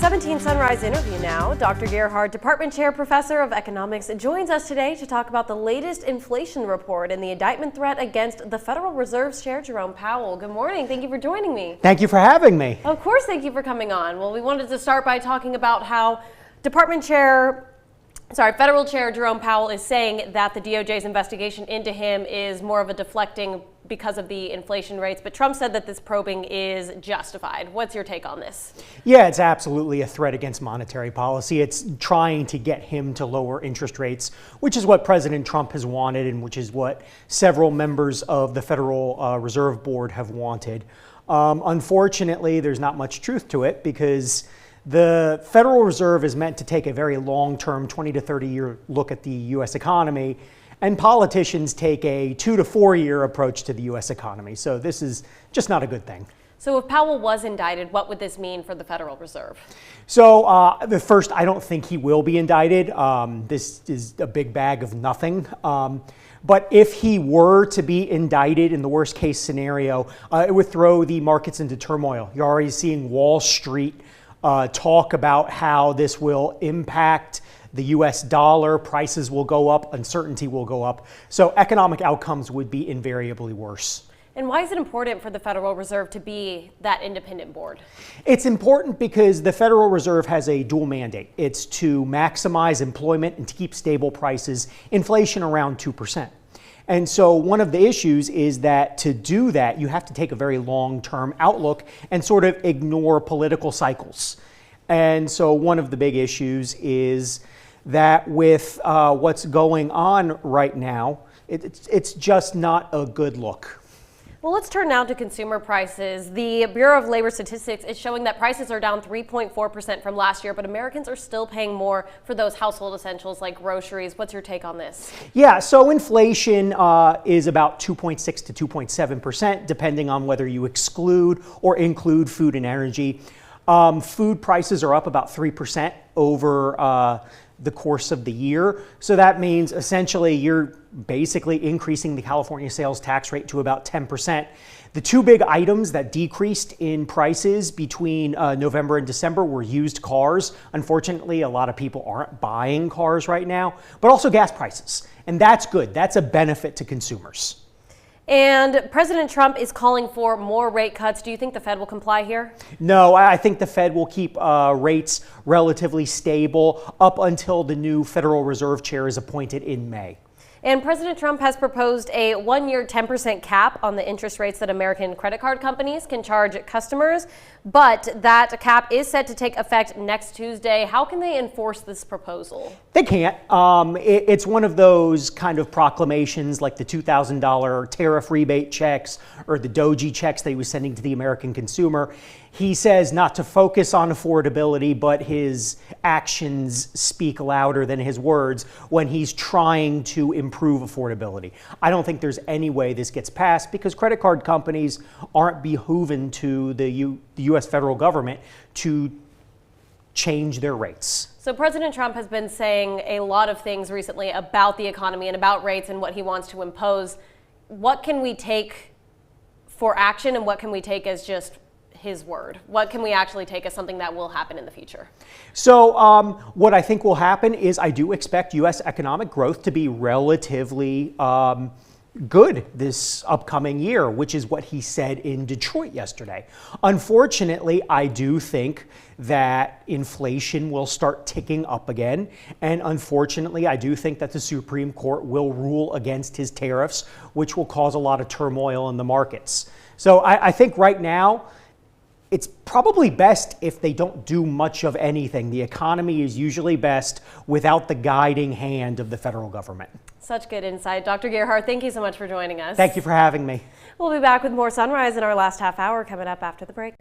17 Sunrise interview now. Dr. Gerhard, Department Chair, Professor of Economics, joins us today to talk about the latest inflation report and the indictment threat against the Federal Reserve's Chair Jerome Powell. Good morning. Thank you for joining me. Thank you for having me. Of course, thank you for coming on. Well, we wanted to start by talking about how Federal Chair Jerome Powell is saying that the DOJ's investigation into him is more of a deflecting because of the inflation rates, but Trump said that this probing is justified. What's your take on this? Yeah, it's absolutely a threat against monetary policy. It's trying to get him to lower interest rates, which is what President Trump has wanted and which is what several members of the Federal Reserve Board have wanted. Unfortunately, there's not much truth to it because the Federal Reserve is meant to take a very long-term 20 to 30-year look at the U.S. economy, and politicians take a 2 to 4 year approach to the U.S. economy. So this is just not a good thing. So if Powell was indicted, what would this mean for the Federal Reserve? So the first, I don't think he will be indicted. This is a big bag of nothing. But if he were to be indicted in the worst case scenario, it would throw the markets into turmoil. You're already seeing Wall Street talk about how this will impact the U.S. dollar, prices will go up, uncertainty will go up. So economic outcomes would be invariably worse. And why is it important for the Federal Reserve to be that independent board? It's important because the Federal Reserve has a dual mandate. It's to maximize employment and to keep stable prices, inflation around 2%. And so one of the issues is that to do that, you have to take a very long-term outlook and sort of ignore political cycles. And so one of the big issues is that with what's going on right now, it's just not a good look. Well, let's turn now to consumer prices. The Bureau of Labor Statistics is showing that prices are down 3.4% from last year, but Americans are still paying more for those household essentials like groceries. What's your take on this? Yeah, so inflation is about 2.6 to 2.7%, depending on whether you exclude or include food and energy. Food prices are up about 3% over the course of the year. So that means essentially you're basically increasing the California sales tax rate to about 10%. The two big items that decreased in prices between November and December were used cars. Unfortunately, a lot of people aren't buying cars right now, but also gas prices. And that's good. That's a benefit to consumers. And President Trump is calling for more rate cuts. Do you think the Fed will comply here? No, I think the Fed will keep rates relatively stable up until the new Federal Reserve Chair is appointed in May. And President Trump has proposed a one-year 10% cap on the interest rates that American credit card companies can charge customers, but that cap is set to take effect next Tuesday. How can they enforce this proposal? They can't. It's one of those kind of proclamations like the $2,000 tariff rebate checks or the Doji checks that he was sending to the American consumer. He says not to focus on affordability, but his actions speak louder than his words when he's trying to improve affordability. I don't think there's any way this gets passed because credit card companies aren't beholden to the U.S. federal government to change their rates. So President Trump has been saying a lot of things recently about the economy and about rates and what he wants to impose. What can we take for action and what can we take as just his word? What can we actually take as something that will happen in the future? So what I think will happen is I do expect U.S. economic growth to be relatively good this upcoming year, which is what he said in Detroit yesterday. Unfortunately, I do think that inflation will start ticking up again. And unfortunately, I do think that the Supreme Court will rule against his tariffs, which will cause a lot of turmoil in the markets. So I think right now, it's probably best if they don't do much of anything. The economy is usually best without the guiding hand of the federal government. Such good insight. Dr. Gerhard, thank you so much for joining us. Thank you for having me. We'll be back with more Sunrise in our last half hour coming up after the break.